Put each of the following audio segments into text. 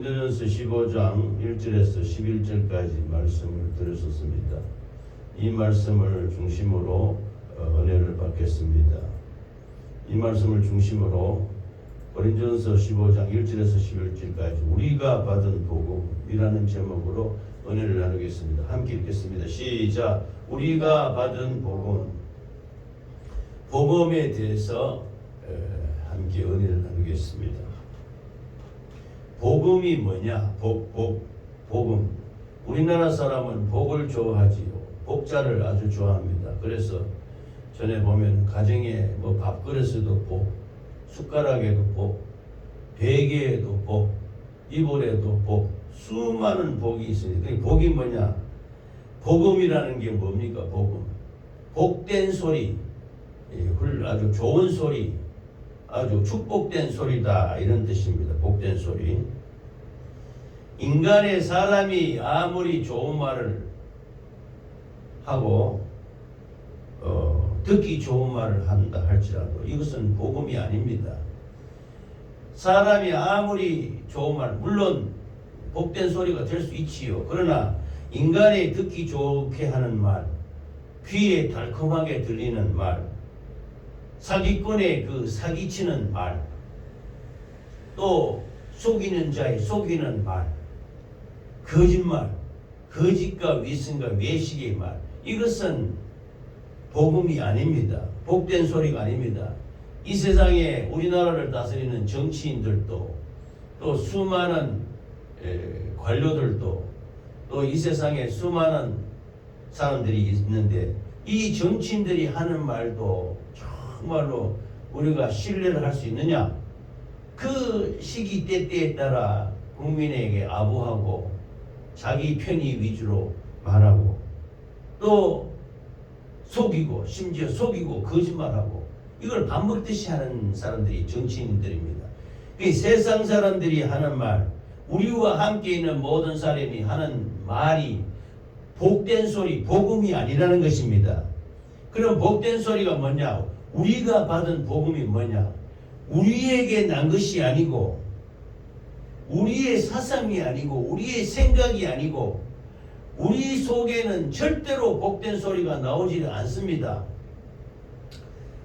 고린도전서 15장 1절에서 11절까지 말씀을 들으셨습니다. 이 말씀을 중심으로 은혜를 받겠습니다. 이 말씀을 중심으로 고린도전서 15장 1절에서 11절까지 우리가 받은 복음이라는 제목으로 은혜를 나누겠습니다. 함께 읽겠습니다. 시작. 우리가 받은 복음에 대해서 함께 은혜를 나누겠습니다. 복음이 뭐냐? 복음. 우리나라 사람은 복을 좋아하지요. 복자를 아주 좋아합니다. 그래서 전에 보면 가정에 밥그릇에도 복, 숟가락에도 복, 베개에도 복, 이불에도 복, 수많은 복이 있습니다. 복이 뭐냐? 복음이라는 게 뭡니까? 복음. 복된 소리, 아주 좋은 소리, 아주 축복된 소리다, 이런 뜻입니다. 복된 소리. 인간의 사람이 아무리 좋은 말을 하고 듣기 좋은 말을 한다 할지라도 이것은 복음이 아닙니다. 사람이 아무리 좋은 말, 물론 복된 소리가 될 수 있지요. 그러나 인간의 듣기 좋게 하는 말, 귀에 달콤하게 들리는 말, 사기꾼의 사기치는 말, 또 속이는 자의 속이는 말, 거짓말, 거짓과 위선과 외식의 말, 이것은 복음이 아닙니다. 복된 소리가 아닙니다. 이 세상에 우리나라를 다스리는 정치인들도, 또 수많은 관료들도, 또 이 세상에 수많은 사람들이 있는데, 이 정치인들이 하는 말도 정말로 우리가 신뢰를 할 수 있느냐? 그 시기 때때에 따라 국민에게 아부하고 자기 편의 위주로 말하고 또 속이고, 심지어 속이고 거짓말하고, 이걸 밥 먹듯이 하는 사람들이 정치인들입니다. 세상 사람들이 하는 말, 우리와 함께 있는 모든 사람이 하는 말이 복된 소리, 복음이 아니라는 것입니다. 그럼 복된 소리가 뭐냐? 우리가 받은 복음이 뭐냐? 우리에게 난 것이 아니고, 우리의 사상이 아니고, 우리의 생각이 아니고, 우리 속에는 절대로 복된 소리가 나오지 않습니다.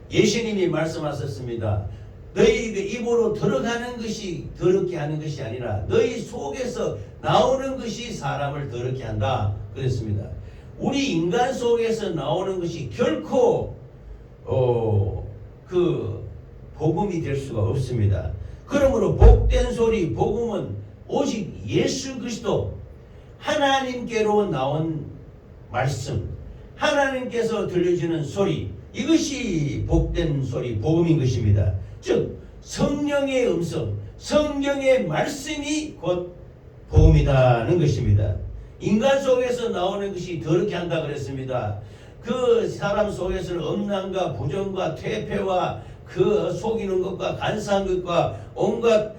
예수님이 말씀하셨습니다. 너희 입으로 들어가는 것이 더럽게 하는 것이 아니라 너희 속에서 나오는 것이 사람을 더럽게 한다 그랬습니다. 우리 인간 속에서 나오는 것이 결코 복음이 될 수가 없습니다. 그러므로 복된 소리, 복음은 오직 예수 그리스도, 하나님께로 나온 말씀, 하나님께서 들려주는 소리, 이것이 복된 소리, 복음인 것입니다. 즉 성령의 음성, 성령의 말씀이 곧 복음이라는 것입니다. 인간 속에서 나오는 것이 더럽게 한다 그랬습니다. 그 사람 속에서는 음란과 부정과 퇴폐와 그 속이는 것과 간사한 것과 온갖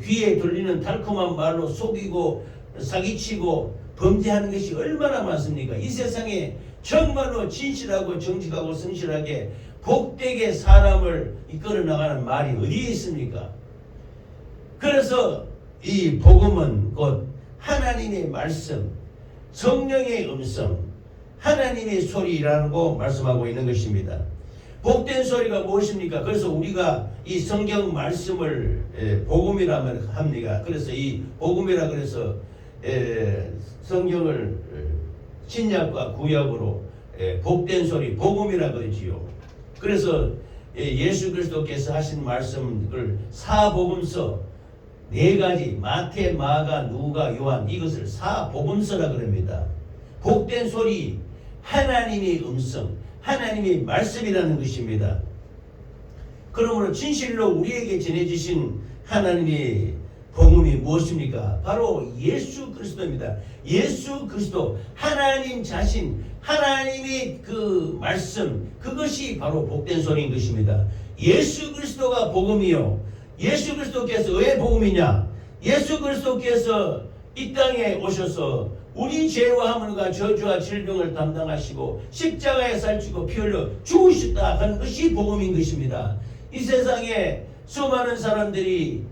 귀에 들리는 달콤한 말로 속이고 사기치고 범죄하는 것이 얼마나 많습니까? 이 세상에 정말로 진실하고 정직하고 성실하게 복되게 사람을 이끌어 나가는 말이 어디에 있습니까? 그래서 이 복음은 곧 하나님의 말씀, 성령의 음성, 하나님의 소리라고 말씀하고 있는 것입니다. 복된 소리가 무엇입니까? 그래서 우리가 이 성경 말씀을 복음이라면 합니다. 그래서 이 복음이라 그래서 성경을 신약과 구약으로 복된 소리, 복음이라 그러지요. 그래서 예수 그리스도께서 하신 말씀을 사복음서 4가지, 마태, 마가, 누가, 요한, 이것을 사복음서라 그럽니다. 복된 소리, 하나님의 음성, 하나님의 말씀이라는 것입니다. 그러므로 진실로 우리에게 전해주신 하나님의 복음이 무엇입니까? 바로 예수 그리스도입니다. 예수 그리스도, 하나님 자신, 하나님의 그 말씀, 그것이 바로 복된 소리인 것입니다. 예수 그리스도가 복음이요. 예수 그리스도께서 왜 복음이냐? 예수 그리스도께서 이 땅에 오셔서 우리 죄와 함과 저주와 질병을 담당하시고 십자가에 살찌고 피 흘려 죽으셨다 하는 것이 복음인 것입니다. 이 세상에 수많은 사람들이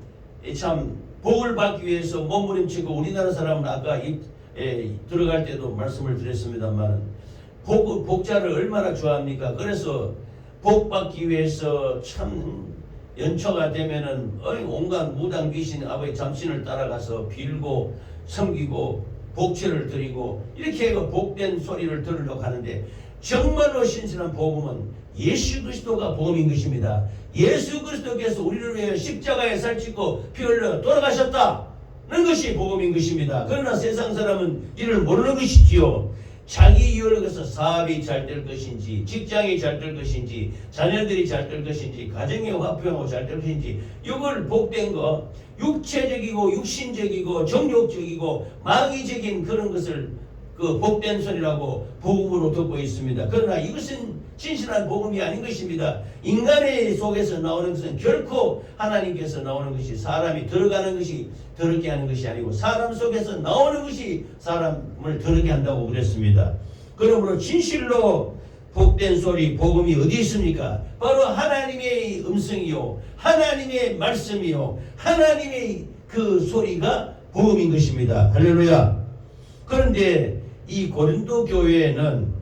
참 복을 받기 위해서 몸부림치고 우리나라 사람은 아까 들어갈 때도 말씀을 드렸습니다만 복자를 얼마나 좋아합니까? 그래서 복 받기 위해서 참 연초가 되면은 온갖 무당 귀신 아버지 잠신을 따라가서 빌고 섬기고 복채를 드리고 이렇게 해서 복된 소리를 들으려고 하는데 정말로 신선한 복음은 예수 그리스도가 복음인 것입니다. 예수 그리스도께서 우리를 위해 십자가에 살찌고 피 흘려 돌아가셨다는 것이 복음인 것입니다. 그러나 세상 사람은 이를 모르는 것이지요. 자기 이유를 위해서 사업이 잘 될 것인지, 직장이 잘 될 것인지, 자녀들이 잘 될 것인지, 가정이 화평하고 잘 될 것인지, 이걸 복된 거, 육체적이고 육신적이고 정욕적이고 마귀적인 그런 것을 그 복된 소리라고 복음으로 듣고 있습니다. 그러나 이것은 진실한 복음이 아닌 것입니다. 인간의 속에서 나오는 것은 결코 하나님께서 나오는 것이 사람이 들어가는 것이 더럽게 하는 것이 아니고 사람 속에서 나오는 것이 사람을 더럽게 한다고 그랬습니다. 그러므로 진실로 복된 소리 복음이 어디 있습니까? 바로 하나님의 음성이요, 하나님의 말씀이요, 하나님의 그 소리가 복음인 것입니다. 할렐루야. 그런데 이 고린도 교회에는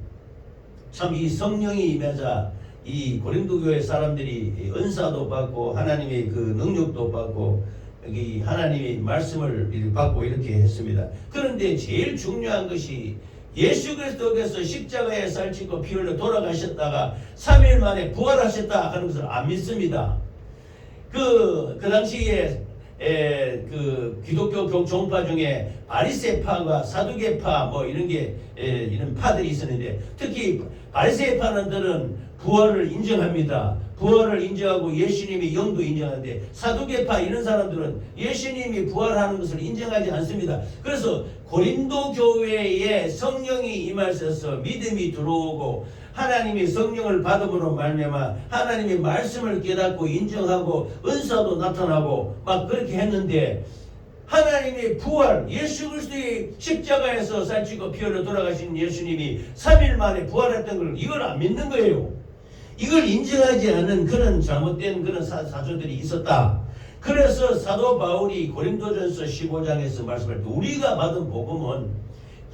참 이 성령이 임하자 이 고린도 교회 사람들이 은사도 받고 하나님의 그 능력도 받고 여기 하나님의 말씀을 받고 이렇게 했습니다. 그런데 제일 중요한 것이 예수 그리스도께서 십자가에 살찌고 피 흘려 돌아가셨다가 3일 만에 부활하셨다 하는 것을 안 믿습니다. 그 당시에 그 기독교 종파 중에 바리새파가 사두개파 뭐 이런 게 이런 파들이 있었는데 특히 바리새파들은 부활을 인정합니다. 부활을 인정하고 예수님이 영도 인정하는데 사두개파 이런 사람들은 예수님이 부활하는 것을 인정하지 않습니다. 그래서 고린도 교회에 성령이 임하셔서 믿음이 들어오고 하나님이 성령을 받음으로 말미암아 하나님의 말씀을 깨닫고 인정하고 은사도 나타나고 막 그렇게 했는데 하나님의 부활, 예수 그리스도의 십자가에서 살찌고 피 흘려 돌아가신 예수님이 3일 만에 부활했던 걸 이걸 안 믿는 거예요. 이걸 인정하지 않는 그런 잘못된 그런 사조들이 있었다. 그래서 사도 바울이 고린도전서 15장에서 말씀할 때 우리가 받은 복음은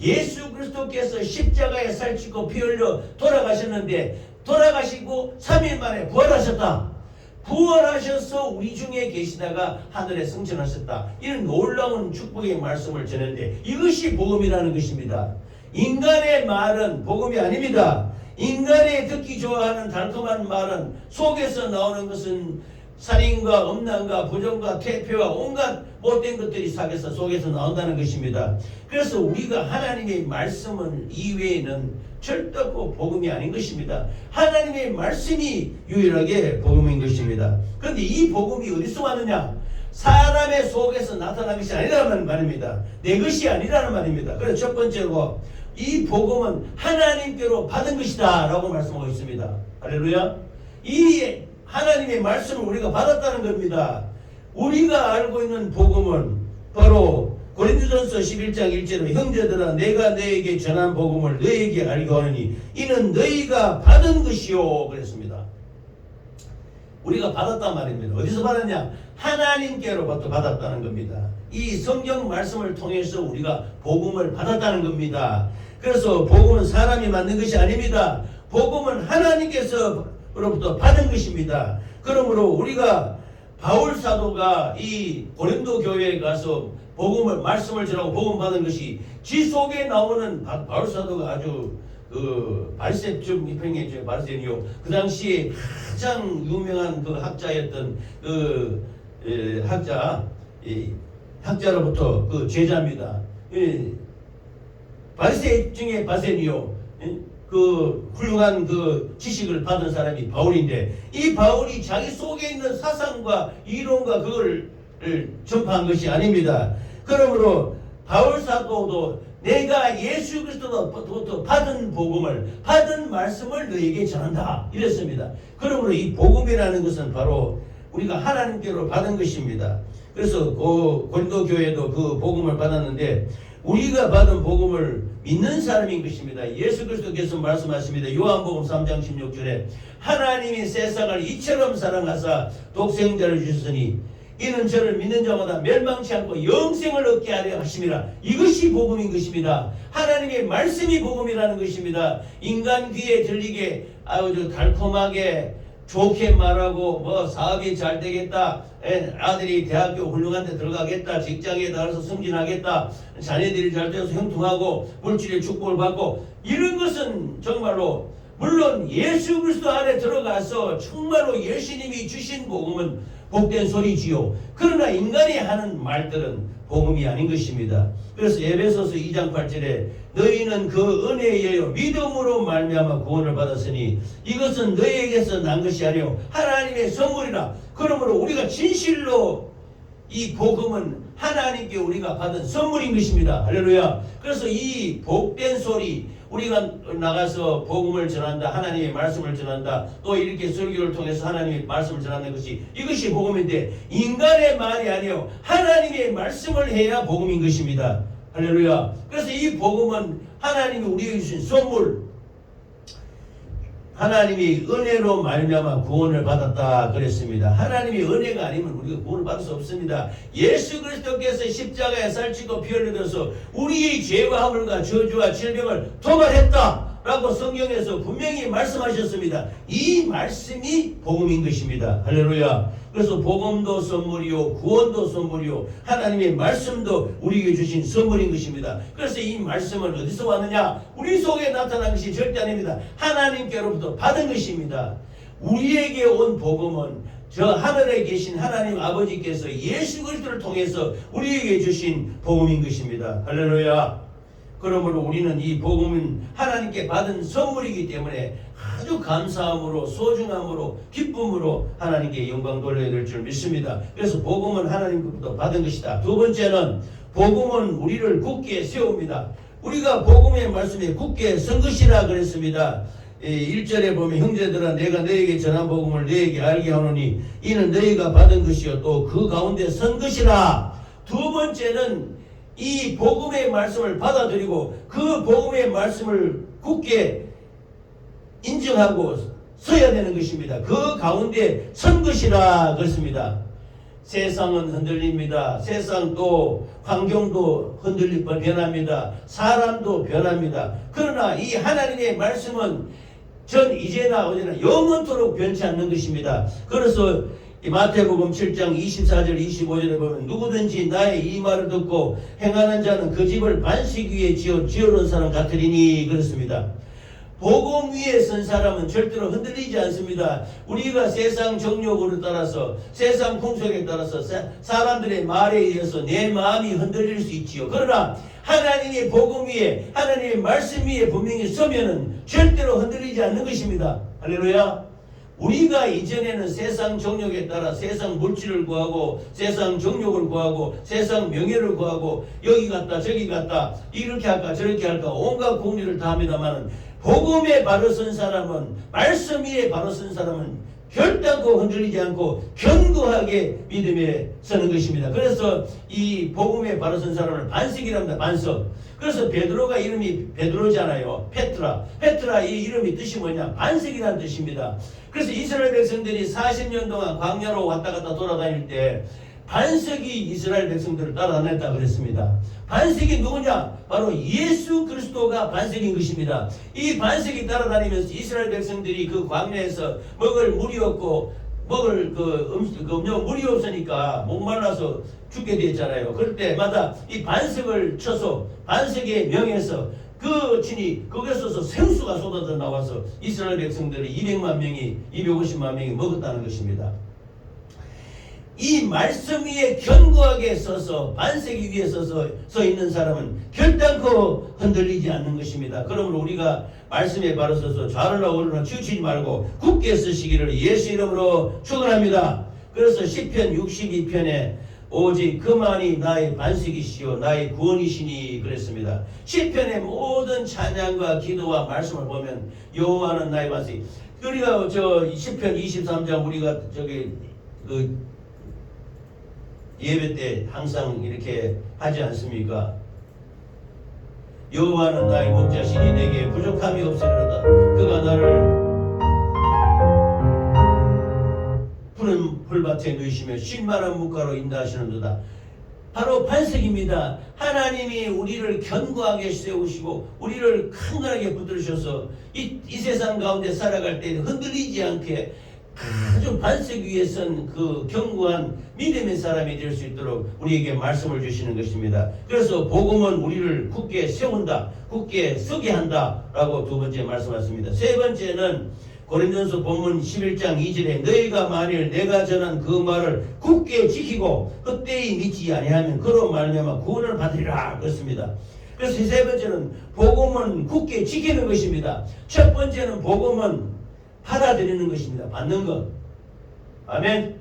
예수 그리스도께서 십자가에 살찌고 피 흘려 돌아가셨는데 돌아가시고 3일 만에 부활하셨다. 부활하셔서 우리 중에 계시다가 하늘에 승천하셨다. 이런 놀라운 축복의 말씀을 전했는데 이것이 복음이라는 것입니다. 인간의 말은 복음이 아닙니다. 인간의 듣기 좋아하는 달콤한 말은 속에서 나오는 것은 살인과 음란과 부정과 퇴폐와 온갖 못된 것들이 속에서 나온다는 것입니다. 그래서 우리가 하나님의 말씀은 이외에는 절대로 복음이 아닌 것입니다. 하나님의 말씀이 유일하게 복음인 것입니다. 그런데 이 복음이 어디서 왔느냐? 사람의 속에서 나타난 것이 아니라는 말입니다. 내 것이 아니라는 말입니다. 그래서 첫 번째로 이 복음은 하나님께로 받은 것이다 라고 말씀하고 있습니다. 할렐루야. 이 하나님의 말씀을 우리가 받았다는 겁니다. 우리가 알고 있는 복음은 바로 고린도전서 11장 1절에 형제들아 내가 너에게 전한 복음을 너에게 알게 하느니 이는 너희가 받은 것이요 그랬습니다. 우리가 받았단 말입니다. 어디서 받았냐? 하나님께로부터 받았다는 겁니다. 이 성경 말씀을 통해서 우리가 복음을 받았다는 겁니다. 그래서 복음은 사람이 만든 것이 아닙니다. 복음은 하나님께서로부터 받은 것입니다. 그러므로 우리가 바울 사도가 이 고린도 교회에 가서 복음을 말씀을 전하고 복음 받은 것이 지 속에 나오는 바울 사도가 아주 그 바리새적 입행의 바리새인이요 그 당시에 가장 유명한 그 학자였던 그 학자로부터 그 제자입니다. 바리새 중에 바리새인이요 그 훌륭한 그 지식을 받은 사람이 바울인데 이 바울이 자기 속에 있는 사상과 이론과 그걸 전파한 것이 아닙니다. 그러므로 바울 사도도 내가 예수 그리스도로부터 받은 복음을 받은 말씀을 너에게 전한다 이랬습니다. 그러므로 이 복음이라는 것은 바로 우리가 하나님께로 받은 것입니다. 그래서 그 고린도 교회도 그 복음을 받았는데 우리가 받은 복음을 믿는 사람인 것입니다. 예수 그리스도께서 말씀하십니다. 요한복음 3장 16절에 하나님이 세상을 이처럼 사랑하사 독생자를 주셨으니 이는 저를 믿는 자마다 멸망치 않고 영생을 얻게 하려 하심이라. 이것이 복음인 것입니다. 하나님의 말씀이 복음이라는 것입니다. 인간 귀에 들리게 아주 달콤하게 좋게 말하고 뭐 사업이 잘 되겠다, 아들이 대학교 훌륭한 데 들어가겠다, 직장에 나가서 승진하겠다, 자녀들이 잘 되어서 형통하고 물질의 축복을 받고, 이런 것은 정말로 물론 예수 그리스도 안에 들어가서 정말로 예수님이 주신 복음은 복된 소리지요. 그러나 인간이 하는 말들은 복음이 아닌 것입니다. 그래서 에베소서 2장 8절에 너희는 그 은혜에 의하여 믿음으로 말미암아 구원을 받았으니 이것은 너희에게서 난 것이 아니요 하나님의 선물이라. 그러므로 우리가 진실로 이 복음은 하나님께 우리가 받은 선물인 것입니다. 할렐루야. 그래서 이 복된 소리, 우리가 나가서 복음을 전한다, 하나님의 말씀을 전한다, 또 이렇게 설교를 통해서 하나님의 말씀을 전하는 것이, 이것이 복음인데 인간의 말이 아니요 하나님의 말씀을 해야 복음인 것입니다. 할렐루야. 그래서 이 복음은 하나님이 우리에게 주신 선물, 하나님이 은혜로 말미암아 구원을 받았다 그랬습니다. 하나님이 은혜가 아니면 우리가 구원을 받을 수 없습니다. 예수 그리스도께서 십자가에 살찌고 피 흘려서 우리의 죄와 허물과 저주와 질병을 도말했다 라고 성경에서 분명히 말씀하셨습니다. 이 말씀이 복음인 것입니다. 할렐루야. 그래서 복음도 선물이요 구원도 선물이요 하나님의 말씀도 우리에게 주신 선물인 것입니다. 그래서 이 말씀은 어디서 왔느냐? 우리 속에 나타난 것이 절대 아닙니다. 하나님께로부터 받은 것입니다. 우리에게 온 복음은 저 하늘에 계신 하나님 아버지께서 예수 그리스도를 통해서 우리에게 주신 복음인 것입니다. 할렐루야. 그러므로 우리는 이 복음은 하나님께 받은 선물이기 때문에 아주 감사함으로 소중함으로 기쁨으로 하나님께 영광 돌려야 될 줄 믿습니다. 그래서 복음은 하나님께로부터 받은 것이다. 두 번째는 복음은 우리를 굳게 세웁니다. 우리가 복음의 말씀에 굳게 선 것이라 그랬습니다. 1절에 보면 형제들아 내가 너에게 전한 복음을 너에게 알게 하노니 이는 너희가 받은 것이요 또 그 가운데 선 것이라. 두 번째는 이 복음의 말씀을 받아들이고 그 복음의 말씀을 굳게 인정하고 서야 되는 것입니다. 그 가운데 선 것이라 그렇습니다. 세상은 흔들립니다. 세상도 환경도 변합니다. 사람도 변합니다. 그러나 이 하나님의 말씀은 전 이제나 어제나 영원토록 변치 않는 것입니다. 그래서 마태복음 7장 24절 25절에 보면 누구든지 나의 이 말을 듣고 행하는 자는 그 집을 반석 위에 지어놓은 사람 같으리니 그렇습니다. 복음 위에 선 사람은 절대로 흔들리지 않습니다. 우리가 세상 정욕을 따라서 세상 풍속에 따라서 사람들의 말에 의해서 내 마음이 흔들릴 수 있지요. 그러나 하나님의 복음 위에 하나님의 말씀 위에 분명히 서면은 절대로 흔들리지 않는 것입니다. 할렐루야. 우리가 이전에는 세상 정욕에 따라 세상 물질을 구하고 세상 정욕을 구하고 세상 명예를 구하고 여기 갔다 저기 갔다 이렇게 할까 저렇게 할까 온갖 궁리를 다 합니다만 복음에 바로 선 사람은 말씀 위에 바로 선 사람은 결단코 흔들리지 않고 견고하게 믿음에 서는 것입니다. 그래서 이 복음에 바로 선 사람을 반석이랍니다. 반석. 그래서 베드로가 이름이 베드로잖아요. 페트라 이 이름이 뜻이 뭐냐? 반석이라는 뜻입니다. 그래서 이스라엘 백성들이 40년 동안 광야로 왔다 갔다 돌아다닐 때 반석이 이스라엘 백성들을 따라다녔다 그랬습니다. 반석이 누구냐? 바로 예수 그리스도가 반석인 것입니다. 이 반석이 따라다니면서 이스라엘 백성들이 그 광야에서 먹을 물이 없고 먹을 물이 없으니까 목말라서 죽게 됐잖아요. 그럴 때마다 이 반석을 쳐서 반석의 명에서 그 진이 거기서 생수가 쏟아져 나와서 이스라엘 백성들이 250만 명이 먹었다는 것입니다. 이 말씀 위에 견고하게 서서 반석이 위에 서 있는 사람은 결단코 흔들리지 않는 것입니다. 그러므로 우리가 말씀에 바로 서서 좌로나 우로나 치우치지 말고 굳게 서시기를 예수 이름으로 축원합니다. 그래서 시편 62편에 오직 그만이 나의 반석이시요 나의 구원이시니 그랬습니다. 시편의 모든 찬양과 기도와 말씀을 보면 여호와는 나의 반석. 우리가 저 시편 23장 우리가 예배 때 항상 이렇게 하지 않습니까? 여호와는 나의 목자시니 내게 부족함이 없으리로다. 그가 나를 푸른 풀밭에 누이시며 쉴만한 물가로 인도하시는도다. 바로 반석입니다. 하나님이 우리를 견고하게 세우시고 우리를 강건하게 붙들으셔서 이 세상 가운데 살아갈 때 흔들리지 않게 아주 반석 위에 선 그 견고한 믿음의 사람이 될 수 있도록 우리에게 말씀을 주시는 것입니다. 그래서 복음은 우리를 굳게 세운다, 굳게 서게 한다 라고 두 번째 말씀하셨습니다. 세 번째는 고린도전서 본문 11장 2절에 너희가 만일 내가 전한 그 말을 굳게 지키고 그때에 믿지 아니하면 그로 말미암아 구원을 받으리라 그렇습니다. 그래서 세 번째는 복음은 굳게 지키는 것입니다. 첫 번째는 복음은 받아들이는 것입니다. 받는 것. 아멘.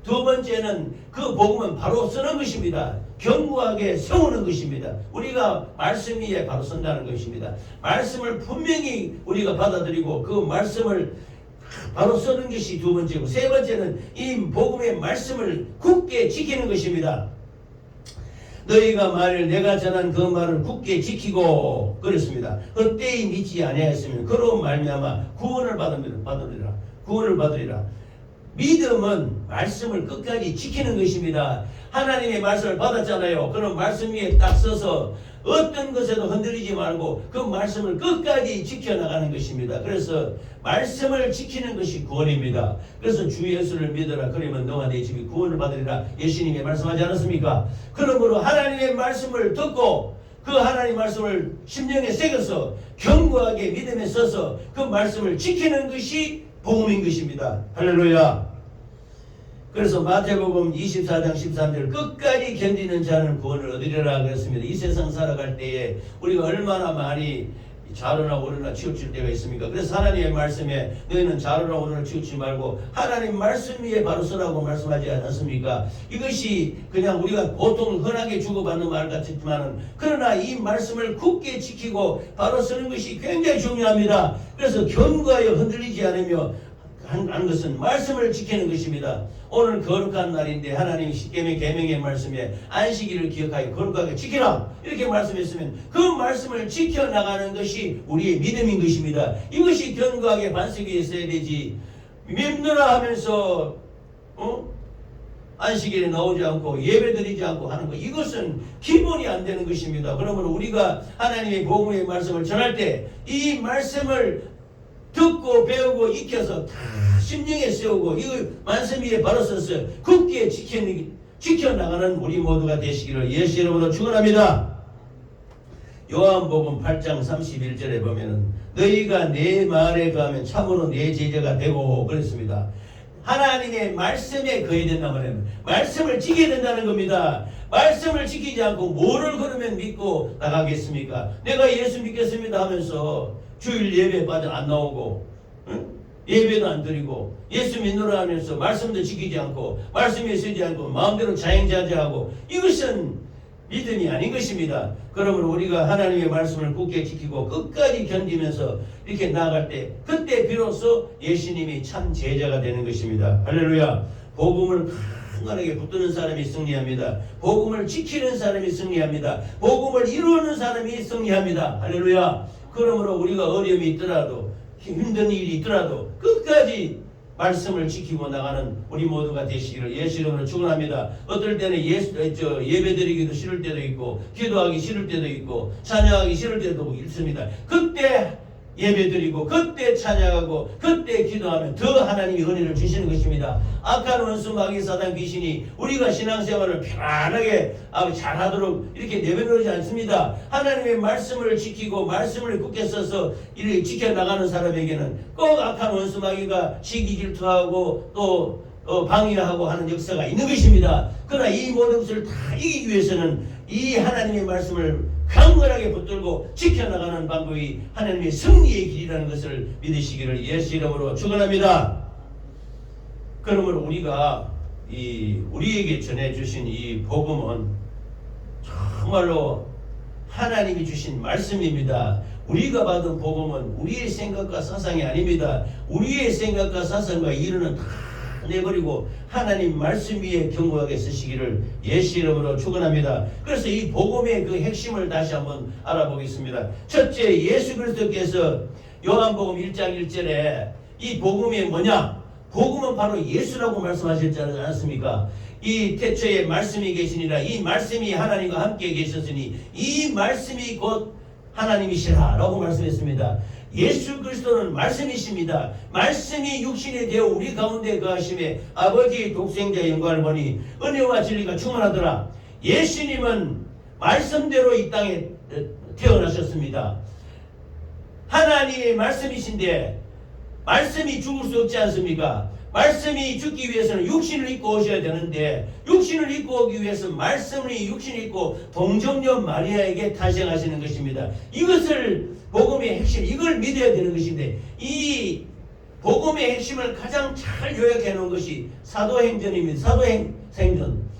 두 번째는 그 복음은 바로 쓰는 것입니다. 견고하게 세우는 것입니다. 우리가 말씀 위에 바로 선다는 것입니다. 말씀을 분명히 우리가 받아들이고 그 말씀을 바로 쓰는 것이 두 번째고, 세 번째는 이 복음의 말씀을 굳게 지키는 것입니다. 너희가 만일 내가 전한 그 말을 굳게 지키고 그랬습니다. 그때에 믿지 아니하였으면 그로 말미암아 구원을 받으리라. 구원을 받으리라. 믿음은 말씀을 끝까지 지키는 것입니다. 하나님의 말씀을 받았잖아요. 그런 말씀 위에 딱 서서 어떤 것에도 흔들리지 말고 그 말씀을 끝까지 지켜나가는 것입니다. 그래서 말씀을 지키는 것이 구원입니다. 그래서 주 예수를 믿어라. 그러면 너와 내 집이 구원을 받으리라. 예수님이 말씀하지 않았습니까? 그러므로 하나님의 말씀을 듣고 그 하나님의 말씀을 심령에 새겨서 견고하게 믿음에 서서 그 말씀을 지키는 것이 복음인 것입니다. 할렐루야. 그래서 마태복음 24장 13절 끝까지 견디는 자는 구원을 얻으리라 그랬습니다. 이 세상 살아갈 때에 우리가 얼마나 많이 좌로나 우로나 치우칠 때가 있습니까? 그래서 하나님의 말씀에 너희는 좌로나 우로나 치우치지 말고 하나님 말씀 위에 바로 서라고 말씀하지 않습니까? 이것이 그냥 우리가 보통 흔하게 주고받는 말 같지만은 그러나 이 말씀을 굳게 지키고 바로 서는 것이 굉장히 중요합니다. 그래서 견고하여 흔들리지 않으며 하는 것은 말씀을 지키는 것입니다. 오늘 거룩한 날인데 하나님이 십계명 계명의 말씀에 안식일을 기억하여 거룩하게 지키라 이렇게 말씀했으면 그 말씀을 지켜나가는 것이 우리의 믿음인 것입니다. 이것이 견고하게 반석 위에 있어야 되지. 믿느라 하면서 안식일에 나오지 않고 예배드리지 않고 하는 것, 이것은 기본이 안 되는 것입니다. 그러므로 우리가 하나님의 복음의 말씀을 전할 때 이 말씀을 듣고 배우고 익혀서 다 심령에 세우고 이 말씀 위에 바로 서서 굳게 지켜나가는 우리 모두가 되시기를 예수 이름으로 축원합니다. 요한복음 8장 31절에 보면은 너희가 내 말에 거하면 참으로 내 제자가 되고 그랬습니다. 하나님의 말씀에 거해야 된단 말이에요. 말씀을 지켜야 된다는 겁니다. 말씀을 지키지 않고 뭐를 그러면 믿고 나가겠습니까? 내가 예수 믿겠습니다 하면서 주일 예배 빠져 안 나오고 예배도 안 드리고 예수 믿노라 하면서 말씀도 지키지 않고 말씀에 서지 않고 마음대로 자행자재하고 이것은 믿음이 아닌 것입니다. 그러므로 우리가 하나님의 말씀을 굳게 지키고 끝까지 견디면서 이렇게 나아갈 때 그때 비로소 예수님이 참 제자가 되는 것입니다. 할렐루야. 복음을 강건하게 붙드는 사람이 승리합니다. 복음을 지키는 사람이 승리합니다. 복음을 이루는 사람이 승리합니다. 할렐루야. 그러므로 우리가 어려움이 있더라도 힘든 일이 있더라도 끝까지 말씀을 지키고 나가는 우리 모두가 되시기를 예수 이름으로 축원합니다. 어떨 때는 예배드리기도 싫을 때도 있고 기도하기 싫을 때도 있고 찬양하기 싫을 때도 있습니다. 그때 예배드리고 그때 찬양하고 그때 기도하면 더 하나님이 은혜를 주시는 것입니다. 악한 원수 마귀 사단 귀신이 우리가 신앙생활을 편안하게 잘하도록 이렇게 내버려두지 않습니다. 하나님의 말씀을 지키고 말씀을 굳게 써서 이렇게 지켜나가는 사람에게는 꼭 악한 원수 마귀가 시기 질투하고 또 방해하고 하는 역사가 있는 것입니다. 그러나 이 모든 것을 다 이기기 위해서는 이 하나님의 말씀을 강건하게 붙들고 지켜나가는 방법이 하나님의 승리의 길이라는 것을 믿으시기를 예수 이름으로 축원합니다. 그러므로 우리가 우리에게 전해주신 이 복음은 정말로 하나님이 주신 말씀입니다. 우리가 받은 복음은 우리의 생각과 사상이 아닙니다. 우리의 생각과 사상과 이론은 다 내버리고 하나님 말씀 위에 견고하게 쓰시기를 예수 이름으로 축원합니다. 그래서 이 복음의 그 핵심을 다시 한번 알아보겠습니다. 첫째, 예수 그리스도께서 요한복음 1장 1절에 이 복음이 뭐냐? 복음은 바로 예수라고 말씀하셨지 않았습니까? 이 태초에 말씀이 계시니라. 이 말씀이 하나님과 함께 계셨으니 이 말씀이 곧 하나님이시라 라고 말씀했습니다. 예수 그리스도는 말씀이십니다. 말씀이 육신이 되어 우리 가운데 거하심에 아버지의 독생자의 영광을 보니 은혜와 진리가 충만하더라. 예수님은 말씀대로 이 땅에 태어나셨습니다. 하나님의 말씀이신데 말씀이 죽을 수 없지 않습니까? 말씀이 죽기 위해서는 육신을 입고 오셔야 되는데 육신을 입고 오기 위해서 말씀이 육신을 입고 동정녀 마리아에게 탄생하시는 것입니다. 이것을 복음의 핵심, 이걸 믿어야 되는 것인데 이 복음의 핵심을 가장 잘 요약해 놓은 것이 사도행전입니다. 사도행전.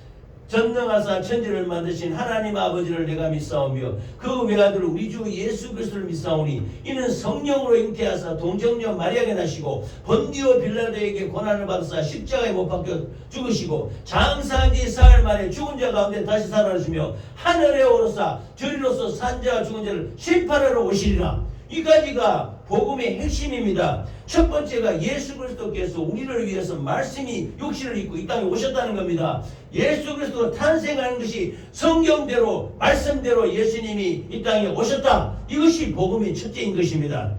전능하사 천지를 만드신 하나님 아버지를 내가 믿사오며 그 외아들 우리 주 예수 그리스도를 믿사오니 이는 성령으로 잉태하사 동정녀 마리아에게 나시고 본디오 빌라도에게 고난을 받으사 십자가에 못 박혀 죽으시고 장사한 지 사흘 만에 죽은 자 가운데 다시 살아나시며 하늘에 오르사 저리로서 산 자와 죽은 자를 심판하러 오시리라. 이까지가 복음의 핵심입니다. 첫 번째가 예수 그리스도께서 우리를 위해서 말씀이 육신을 입고 이 땅에 오셨다는 겁니다. 예수 그리스도가 탄생하는 것이 성경대로 말씀대로 예수님이 이 땅에 오셨다. 이것이 복음의 첫째인 것입니다.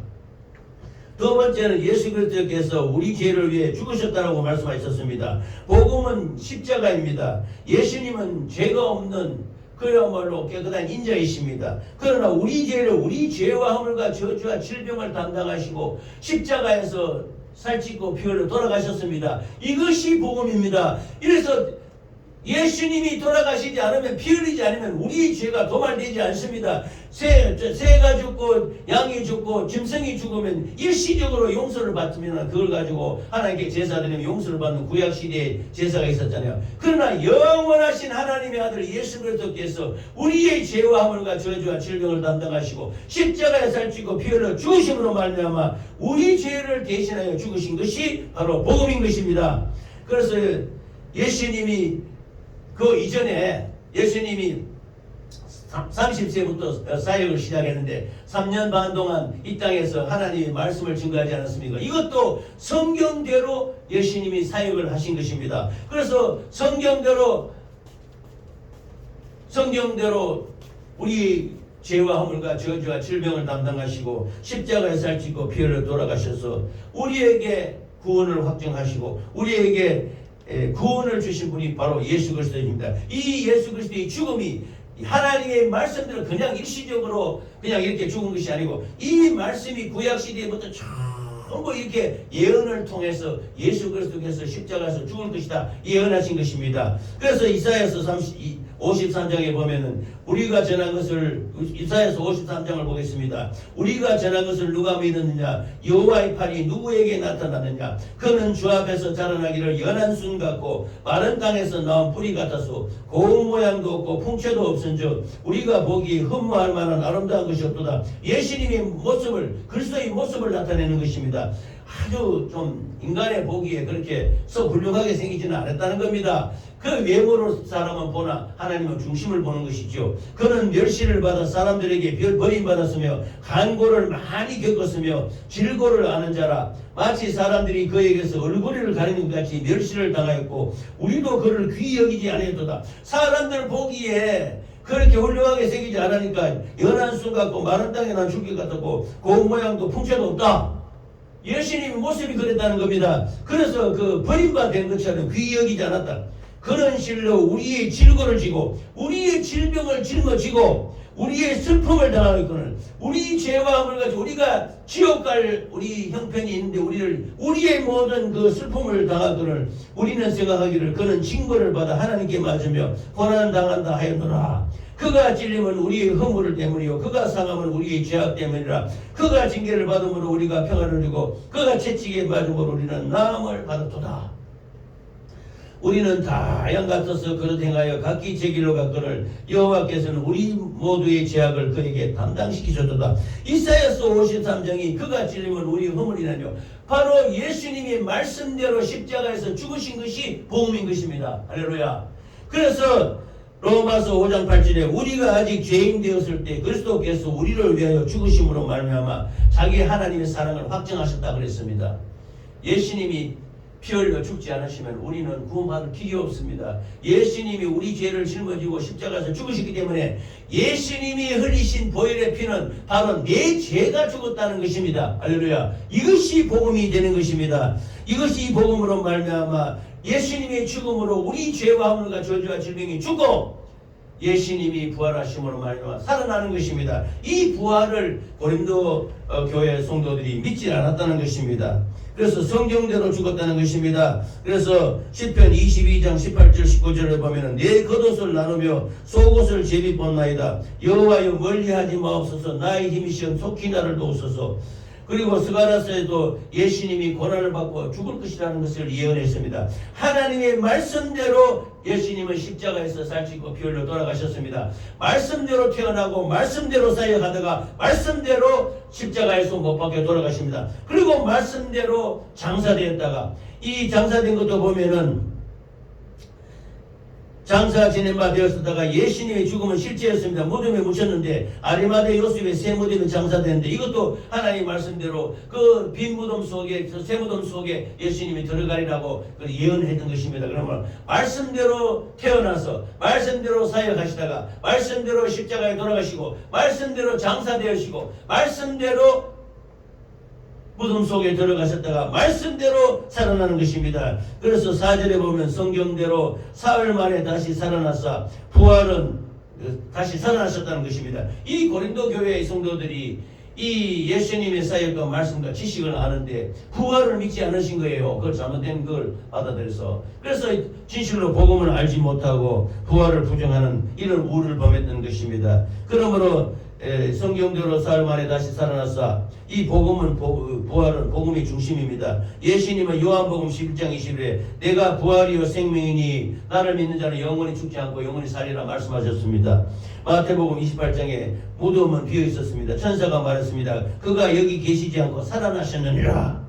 두 번째는 예수 그리스도께서 우리 죄를 위해 죽으셨다고 말씀하셨습니다. 복음은 십자가입니다. 예수님은 죄가 없는 그야말로 깨끗한 인자이십니다. 그러나 우리 죄와 허물과 저주와 질병을 담당하시고 십자가에서 살찌고 피 흘려 돌아가셨습니다. 이것이 복음입니다. 이래서 예수님이 돌아가시지 않으면 피 흘리지 않으면 우리 죄가 도말되지 않습니다. 새가 죽고 양이 죽고 짐승이 죽으면 일시적으로 용서를 받으면 그걸 가지고 하나님께 제사드리면 용서를 받는 구약시대의 제사가 있었잖아요. 그러나 영원하신 하나님의 아들 예수 그리스도께서 우리의 죄와 허물과 저주와 질병을 담당하시고 십자가에 살찌고 피 흘려 죽으심으로 말미암아 우리 죄를 대신하여 죽으신 것이 바로 복음인 것입니다. 그래서 예수님이 그 이전에 예수님이 30세부터 사역을 시작했는데 3년 반 동안 이 땅에서 하나님의 말씀을 증거하지 않았습니까? 이것도 성경대로 예수님이 사역을 하신 것입니다. 그래서 성경대로 우리 죄와 허물과 저주와 질병을 담당하시고 십자가에 살찌고 피 흘려 돌아가셔서 우리에게 구원을 확정하시고 우리에게 구원을 주신 분이 바로 예수 그리스도입니다. 이 예수 그리스도의 죽음이 하나님의 말씀대로 그냥 일시적으로 그냥 이렇게 죽은 것이 아니고 이 말씀이 구약시대부터 전부 이렇게 예언을 통해서 예수 그리스도께서 십자가에서 죽을 것이다 예언하신 것입니다. 그래서 이사야서 53장에 보면은 우리가 전한 것을 이사야서 53장을 보겠습니다. 우리가 전한 것을 누가 믿었느냐? 여호와의 팔이 누구에게 나타났느냐? 그는 주 앞에서 자라나기를 연한 순 같고 마른 땅에서 나온 뿌리 같아서 고운 모양도 없고 풍채도 없은즉 우리가 보기에 흠모할 만한 아름다운 것이 없도다. 예수님의 모습을 그리스도의 모습을 나타내는 것입니다. 아주 좀 인간의 보기에 그렇게 썩 훌륭하게 생기지는 않았다는 겁니다. 그 외모로 사람은 보나 하나님은 중심을 보는 것이죠. 그는 멸시를 받아 사람들에게 버림받았으며 간고를 많이 겪었으며 질고를 아는 자라. 마치 사람들이 그에게서 얼굴을 가리는 것 같이 멸시를 당하였고 우리도 그를 귀히 여기지 아니했도다. 사람들 보기에 그렇게 훌륭하게 생기지 않으니까 연한 순 같고 마른 땅에 난 줄기 같았고 고운 모양도 풍채도 없다. 예수님의 모습이 그랬다는 겁니다. 그래서 그 버림받은 것처럼 귀히 여기지 않았다. 그런 실로 우리의 질고를 지고 우리의 질병을 짊어지고 우리의 슬픔을 당하고 있거늘 우리 죄와 허물 가지고 우리가 지옥 갈 우리 형편이 있는데 우리의 모든 그 슬픔을 당하거늘 우리는 생각하기를 그는 징벌을 받아 하나님께 맞으며 고난을 당한다 하였노라. 그가 찔림은 우리의 허물 때문이요 그가 상함은 우리의 죄악 때문이라. 그가 징계를 받음으로 우리가 평안을 누리고 그가 채찍에 맞음으로 우리는 나음을 받았도다. 우리는 다 양 같아서 그릇 행하여 각기 제 길로 갔거늘 여호와께서는 우리 모두의 죄악을 그에게 담당시키셨도다. 이사야서 53장이 그가 찔림은 우리 허물이라뇨. 바로 예수님이 말씀대로 십자가에서 죽으신 것이 복음인 것입니다. 할렐루야. 그래서 로마서 5장 8절에 우리가 아직 죄인 되었을 때 그리스도께서 우리를 위하여 죽으심으로 말미암아 자기 하나님의 사랑을 확증하셨다 그랬습니다. 예수님이 피 흘려 죽지 않으시면 우리는 구원받을 길이 없습니다. 예수님이 우리 죄를 짊어지고 십자가에서 죽으시기 때문에 예수님이 흘리신 보혈의 피는 바로 내 죄가 죽었다는 것입니다. 할렐루야. 이것이 복음이 되는 것입니다. 이것이 복음으로 말미암아 예수님의 죽음으로 우리 죄와 허물과 저주와 질병이 죽고 예수님이 부활하심으로 말미암아 살아나는 것입니다. 이 부활을 고린도 교회 성도들이 믿지 않았다는 것입니다. 그래서 성경대로 죽었다는 것입니다. 그래서 시편 22장 18절 19절을 보면은 내 겉옷을 나누며 속옷을 제비 본나이다. 여호와여 멀리하지 마옵소서. 나의 힘이시여 속히 나를 도우소서. 그리고 스가랴서에도 예수님이 고난을 받고 죽을 것이라는 것을 예언했습니다. 하나님의 말씀대로 예수님은 십자가에서 살찌고 피 흘려 돌아가셨습니다. 말씀대로 태어나고 말씀대로 사역하다가 말씀대로 십자가에서 못 박혀 돌아가십니다. 그리고 말씀대로 장사되었다가 이 장사된 것도 보면은 장사 지낸 바 되었다가 예수님의 죽음은 실제였습니다. 무덤에 묻혔는데 아리마대 요셉의 새 무덤에 장사되는데 이것도 하나님의 말씀대로 그 빈 무덤 속에 새 무덤 속에 예수님이 들어가리라고 예언했던 것입니다. 그러면 말씀대로 태어나서 말씀대로 사역하시다가 말씀대로 십자가에 돌아가시고 말씀대로 장사되시고 말씀대로 무덤 속에 들어가셨다가 말씀대로 살아나는 것입니다. 그래서 4절에 보면 성경대로 사흘 만에 다시 살아나사 부활은 다시 살아나셨다는 것입니다. 이 고린도 교회의 성도들이 이 예수님의 사역과 말씀과 지식을 아는데 부활을 믿지 않으신 거예요. 그걸 잘못된 걸 받아들여서. 그래서 진실로 복음을 알지 못하고 부활을 부정하는 이런 우를 범했던 것입니다. 그러므로 성경대로 사흘 만에 다시 살아났사. 이 복음은 부활은 복음의 중심입니다. 예수님은 요한복음 11장 20일에 내가 부활이요 생명이니 나를 믿는 자는 영원히 죽지 않고 영원히 살리라 말씀하셨습니다. 마태복음 28장에 무덤은 비어 있었습니다. 천사가 말했습니다. 그가 여기 계시지 않고 살아나셨느니라.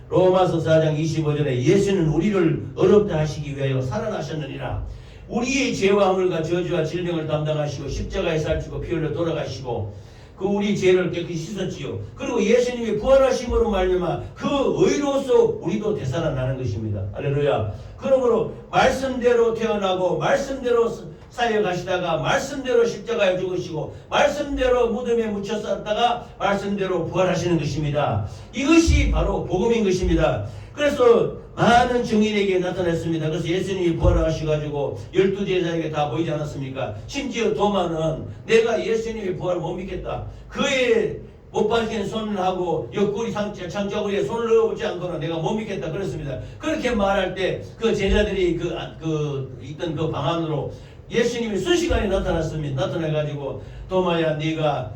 로마서 4장 25절에 예수는 우리를 어렵다 하시기 위하여 살아나셨느니라. 우리의 죄와 허물과 저주와 질병을 담당하시고 십자가에 살찌고 피 흘려 돌아가시고 그 우리 죄를 깨끗이 씻었지요. 그리고 예수님이 부활하심으로 말미암아 그 의로서 우리도 되살아나는 것입니다. 할렐루야. 그러므로 말씀대로 태어나고 말씀대로 사역하시다가 말씀대로 십자가에 죽으시고 말씀대로 무덤에 묻혔었다가 말씀대로 부활하시는 것입니다. 이것이 바로 복음인 것입니다. 그래서 많은 증인에게 나타났습니다. 그래서 예수님이 부활하셔가지고 12제자에게 다 보이지 않았습니까? 심지어 도마는 내가 예수님이 부활을 못 믿겠다. 그의 못 박힌 손을 하고 옆구리 창자구리에 손을 넣어보지 않고는 내가 못 믿겠다 그랬습니다. 그렇게 말할 때 그 제자들이 있던 그 방 안으로 예수님이 순식간에 나타나가지고 도마야 네가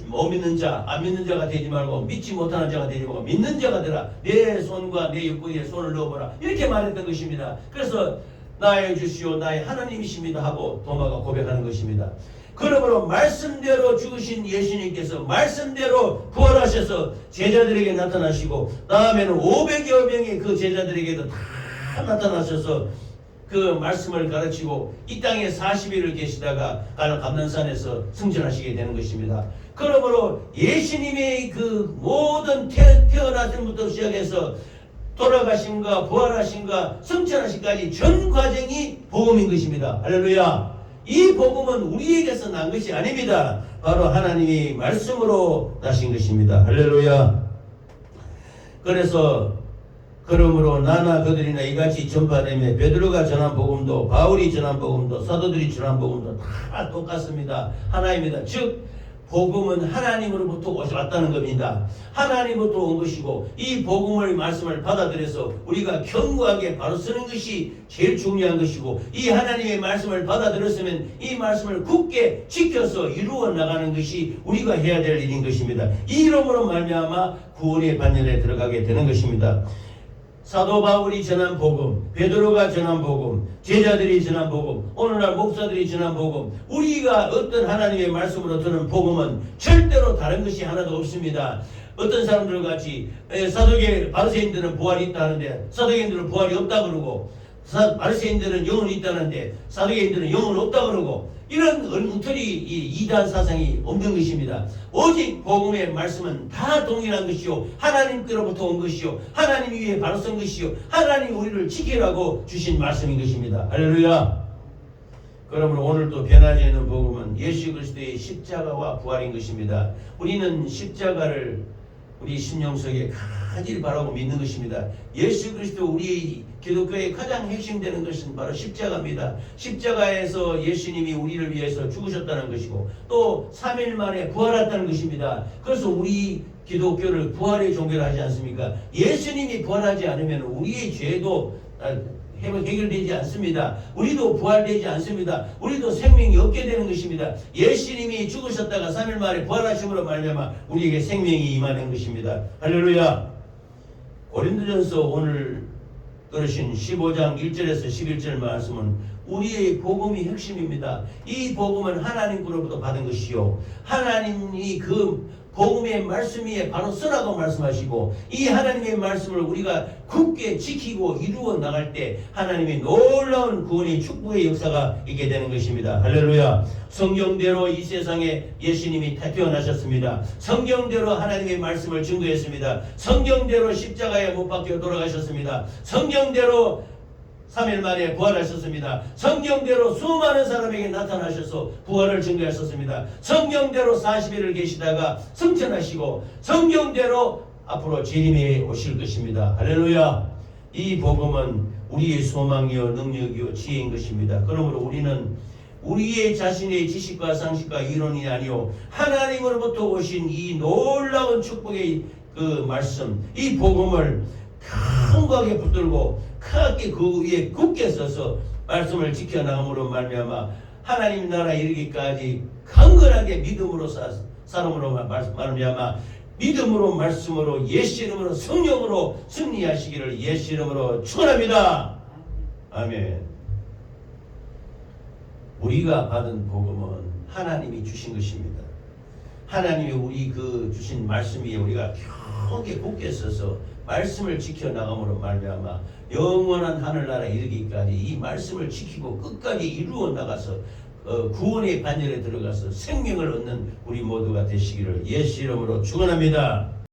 못 믿는 자, 안 믿는 자가 되지 말고 믿지 못하는 자가 되지 말고 믿는 자가 되라. 내 손과 내 옆구리에 손을 넣어보라. 이렇게 말했던 것입니다. 그래서 나의 주시오 나의 하나님이십니다 하고 도마가 고백하는 것입니다. 그러므로 말씀대로 죽으신 예수님께서 말씀대로 부활하셔서 제자들에게 나타나시고 다음에는 500여 명의 그 제자들에게도 다 나타나셔서 그 말씀을 가르치고 이 땅에 40일을 계시다가 감난산에서 승천하시게 되는 것입니다. 그러므로 예수님의 그 모든 태어나심부터 시작해서 돌아가심과 부활하심과 승천하심까지 전 과정이 복음인 것입니다. 할렐루야. 이 복음은 우리에게서 난 것이 아닙니다. 바로 하나님이 말씀으로 나신 것입니다. 할렐루야. 그러므로 나나 그들이나 이같이 전파되며 베드로가 전한 복음도 바울이 전한 복음도 사도들이 전한 복음도 다 똑같습니다. 하나입니다. 즉 복음은 하나님으로부터 왔다는 겁니다. 하나님으로부터 온 것이고 이 복음의 말씀을 받아들여서 우리가 견고하게 바로 쓰는 것이 제일 중요한 것이고 이 하나님의 말씀을 받아들였으면 이 말씀을 굳게 지켜서 이루어 나가는 것이 우리가 해야 될 일인 것입니다. 이름으로 말미암아 구원의 반열에 들어가게 되는 것입니다. 사도 바울이 전한 복음, 베드로가 전한 복음, 제자들이 전한 복음, 오늘날 목사들이 전한 복음, 우리가 어떤 하나님의 말씀으로 듣는 복음은 절대로 다른 것이 하나도 없습니다. 어떤 사람들 같이 사도계 바리새인들은 부활이 있다 하는데 사도계인들은 부활이 없다 그러고 바리새인들은 영혼이 있다는데 사도계인들은 영혼 없다 그러고 이런 엉터리 이단 사상이 없는 것입니다. 오직 복음의 말씀은 다 동일한 것이요, 하나님께로부터 온 것이요, 하나님 위에 바로 선 것이요, 하나님이 우리를 지키라고 주신 말씀인 것입니다. 할렐루야. 그러므로 오늘 또 변하지 않는 복음은 예수 그리스도의 십자가와 부활인 것입니다. 우리는 십자가를 우리 심령 속에 간절히 바라고 믿는 것입니다. 예수 그리스도 우리 기독교의 가장 핵심되는 것은 바로 십자가입니다. 십자가에서 예수님이 우리를 위해서 죽으셨다는 것이고 또 3일 만에 부활했다는 것입니다. 그래서 우리 기독교를 부활의 종교를 하지 않습니까? 예수님이 부활하지 않으면 우리의 죄도 해결되지 않습니다. 우리도 부활되지 않습니다. 우리도 생명이 없게 되는 것입니다. 예수님이 죽으셨다가 3일 만에 부활하심으로 말미암아 우리에게 생명이 임하는 것입니다. 할렐루야. 고린도전서 오늘 들으신 15장 1절에서 11절 말씀은 우리의 복음이 핵심입니다. 이 복음은 하나님으로부터 받은 것이요, 하나님이 그 복음의 말씀 위에 바로 서라고 말씀하시고, 이 하나님의 말씀을 우리가 굳게 지키고 이루어 나갈 때 하나님의 놀라운 구원의 축복의 역사가 있게 되는 것입니다. 할렐루야. 성경대로 이 세상에 예수님이 태어나셨습니다. 성경대로 하나님의 말씀을 증거했습니다. 성경대로 십자가에 못 박혀 돌아가셨습니다. 성경대로 3일 만에 부활하셨습니다. 성경대로 수많은 사람에게 나타나셔서 부활을 증거하셨습니다. 성경대로 40일을 계시다가 승천하시고 성경대로 앞으로 재림에 오실 것입니다. 할렐루야. 이 복음은 우리의 소망이요 능력이요 지혜인 것입니다. 그러므로 우리는 우리의 자신의 지식과 상식과 이론이 아니요 하나님으로부터 오신 이 놀라운 축복의 그 말씀, 이 복음을 강하게 붙들고 크게 그 위에 굳게 서서 말씀을 지켜나감으로 말미암아 하나님 나라 이르기까지 강건하게 믿음으로 사람으로 말미암아 믿음으로 말씀으로 예수 이름으로 성령으로 승리하시기를 예수 이름으로 축원합니다. 아멘. 우리가 받은 복음은 하나님이 주신 것입니다. 하나님이 우리 그 주신 말씀 위에 우리가 강하게 굳게 서서 말씀을 지켜나감으로 말미암아 영원한 하늘나라에 이르기까지 이 말씀을 지키고 끝까지 이루어 나가서 구원의 반열에 들어가서 생명을 얻는 우리 모두가 되시기를 예수 이름으로 축원합니다.